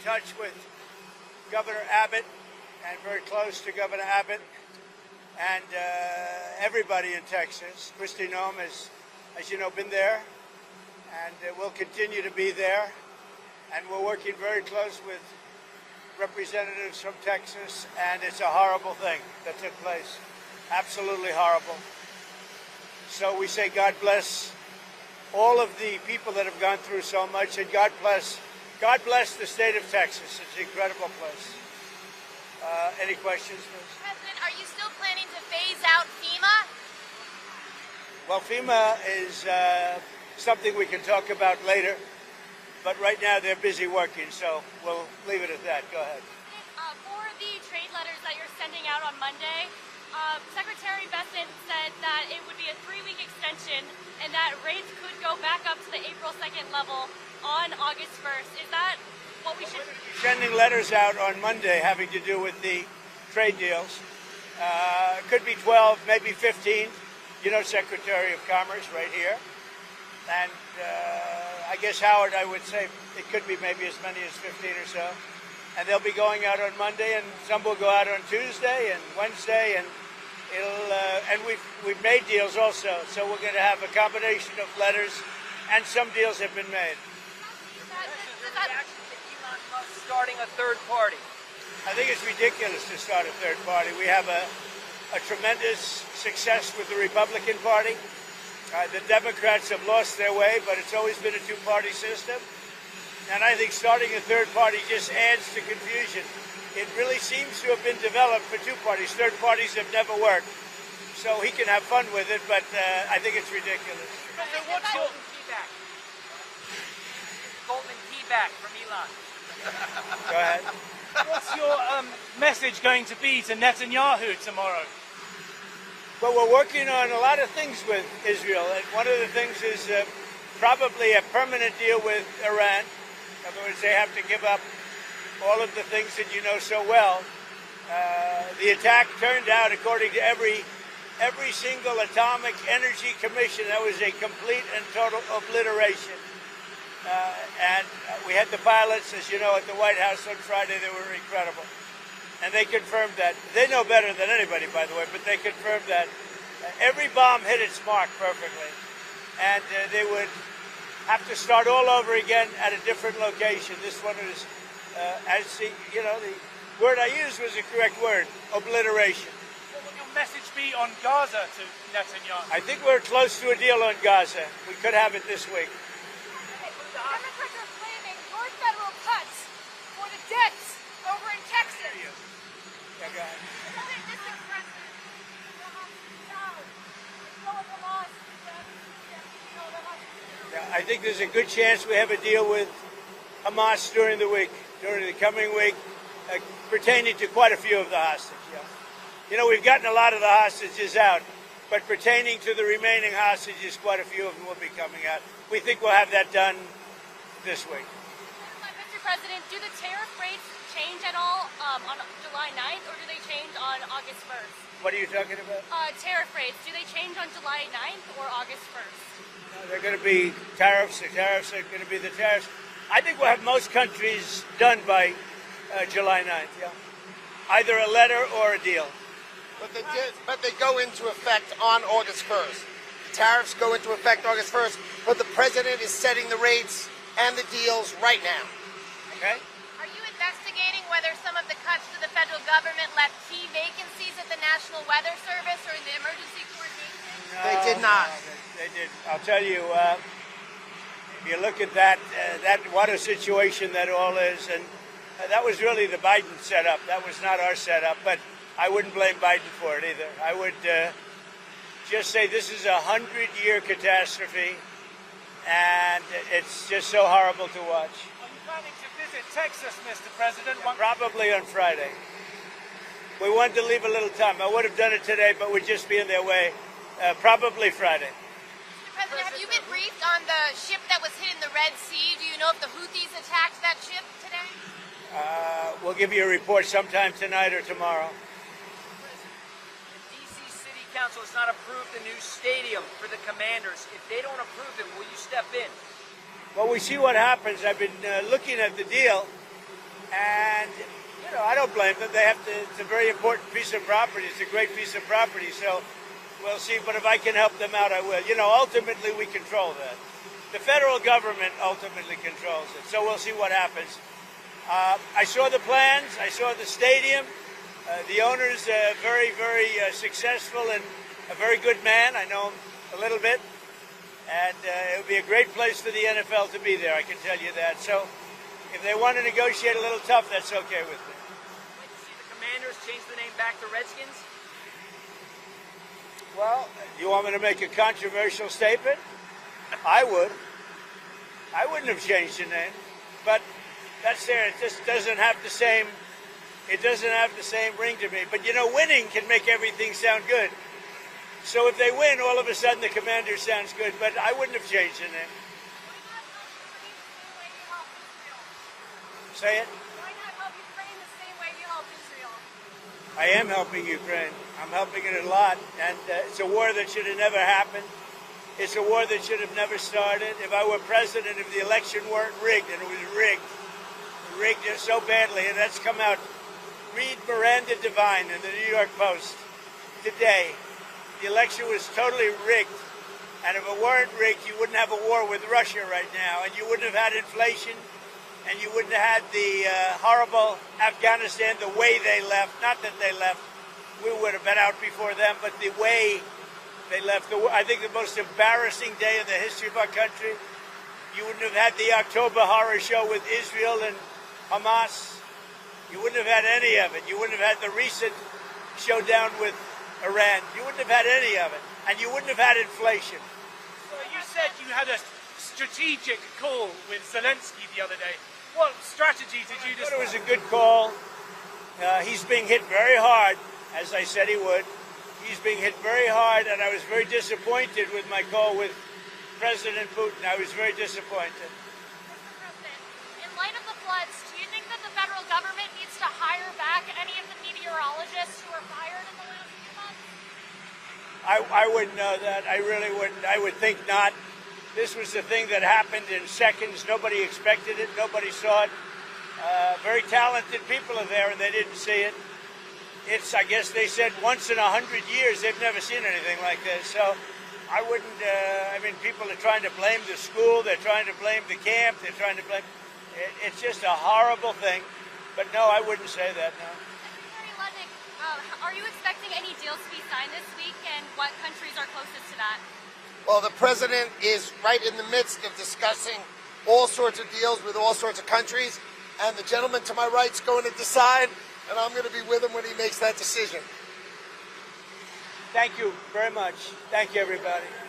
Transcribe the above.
touch with Governor Abbott and very close to Governor Abbott and everybody in Texas. Kristi Noem has, as you know, been there and will continue to be there. And we're working very close with representatives from Texas, and it's a horrible thing that took place. Absolutely horrible. So we say God bless all of the people that have gone through so much, and God bless the state of Texas. It's an incredible place. Any questions, please? President, are you still planning to phase out FEMA? Well, FEMA is something we can talk about later, but right now they're busy working, so we'll leave it at that. Go ahead. For the trade letters that you're sending out on Monday, Secretary Bessent said that it would be a 3-week extension and that rates could go back up to the April 2nd level on August 1st. Is that what we should be sending letters out on Monday having to do with the trade deals? Could be 12, maybe 15. You know, Secretary of Commerce right here. And I guess, Howard, I would say it could be maybe as many as 15 or so. And they'll be going out on Monday, and some will go out on Tuesday and Wednesday, and and we've made deals also. So we're going to have a combination of letters, and some deals have been made. Your reaction to Elon Musk starting a third party? I think it's ridiculous to start a third party. We have a tremendous success with the Republican Party. The Democrats have lost their way, but it's always been a two-party system. And I think starting a third party just adds to confusion. It really seems to have been developed for two parties. Third parties have never worked. So he can have fun with it, but I think it's ridiculous. President, what's your golden key back from Elon? Go ahead. What's your message going to be to Netanyahu tomorrow? Well, we're working on a lot of things with Israel, and one of the things is probably a permanent deal with Iran. In other words, they have to give up all of the things that you know so well. The attack turned out, according to every single atomic energy commission, that was a complete and total obliteration. And we had the pilots, as you know, at the White House on Friday. They were incredible. And they confirmed that. They know better than anybody, by the way, but they confirmed that every bomb hit its mark perfectly. And they would have to start all over again at a different location. This one is, the word I used was the correct word, obliteration. What will your message be on Gaza to Netanyahu? I think we're close to a deal on Gaza. We could have it this week. Democrats are claiming more federal cuts for the debts over in Texas. Yeah, go ahead. Yeah, I think there's a good chance we have a deal with Hamas during the coming week, pertaining to quite a few of the hostages. Yeah. You know, we've gotten a lot of the hostages out, but pertaining to the remaining hostages, quite a few of them will be coming out. We think we'll have that done this week. Mr. President, do the tariff rates change at all on July 9th, or do they change on August 1st? What are you talking about? Tariff rates, do they change on July 9th or August 1st? No, they're going to be tariffs. The tariffs are going to be the tariffs. I think we'll have most countries done by July 9th, yeah. Either a letter or a deal. But they go into effect on August 1st. The tariffs go into effect August 1st, but the president is setting the rates and the deals right now. Okay? Are you investigating whether some of the cuts to the federal government left key vacancies at the National Weather Service or in the emergency coordination? No, They did not. They did. I'll tell you, if you look at that what a situation that all is, and that was really the Biden setup. That was not our setup, but I wouldn't blame Biden for it either. I would just say this is a 100-year catastrophe, and it's just so horrible to watch. Are you planning to visit Texas, Mr. President? Probably on Friday. We wanted to leave a little time. I would have done it today, but we'd just be in their way. Probably Friday. Mr. President, have you been briefed on the ship that was hit in the Red Sea? Do you know if the Houthis attacked that ship today? We'll give you a report sometime tonight or tomorrow. The D.C. City Council has not approved the new stadium for the Commanders. If they don't approve it, will you step in? Well, we see what happens. I've been looking at the deal, And, I don't blame them. They have to, it's a very important piece of property. It's a great piece of property. So we'll see. But if I can help them out, I will. Ultimately, we control that. The federal government ultimately controls it. So we'll see what happens. I saw the plans. I saw the stadium. The owner's very, very successful and a very good man. I know him a little bit. And it would be a great place for the NFL to be there, I can tell you that. So if they want to negotiate a little tough, that's okay with me. Like to see the Commanders change the name back to Redskins? Well, you want me to make a controversial statement? I would. I wouldn't have changed the name. But that's there. It just doesn't have the same, ring to me. But, winning can make everything sound good. So if they win, all of a sudden the Commanders sounds good. But I wouldn't have changed the name. Say it. Why not help Ukraine the same way you helped Israel? I am helping Ukraine. I'm helping it a lot. And it's a war that should have never happened. It's a war that should have never started. If I were president, if the election weren't rigged, and it was rigged so badly, and that's come out. Read Miranda Devine in the New York Post today. The election was totally rigged. And if it weren't rigged, you wouldn't have a war with Russia right now. And you wouldn't have had inflation. And you wouldn't have had the horrible Afghanistan the way they left. Not that they left. We would have been out before them, but the way they left. I think the most embarrassing day in the history of our country. You wouldn't have had the October horror show with Israel and Hamas. You wouldn't have had any of it. You wouldn't have had the recent showdown with Iran. You wouldn't have had any of it. And you wouldn't have had inflation. Well, you said you had a strategic call with Zelensky the other day. What strategy did you I thought it was discuss? a good call. He's being hit very hard, as I said he would. He's being hit very hard, and I was very disappointed with my call with President Putin. I was very disappointed. Mr. President, in light of the floods, do you think that the federal government needs to hire back any of the meteorologists who were fired in the last few months? I wouldn't know that. I really wouldn't. I would think not. This was the thing that happened in seconds. Nobody expected it. Nobody saw it. Very talented people are there, and they didn't see it. It's, I guess they said once in 100 years they've never seen anything like this. So I wouldn't, people are trying to blame the school. They're trying to blame the camp. They're trying to blame, it's just a horrible thing. But no, I wouldn't say that, no. Secretary Ludnick, are you expecting any deals to be signed this week, and what countries are closest to that? Well, the president is right in the midst of discussing all sorts of deals with all sorts of countries, and the gentleman to my right is going to decide, and I'm going to be with him when he makes that decision. Thank you very much. Thank you, everybody.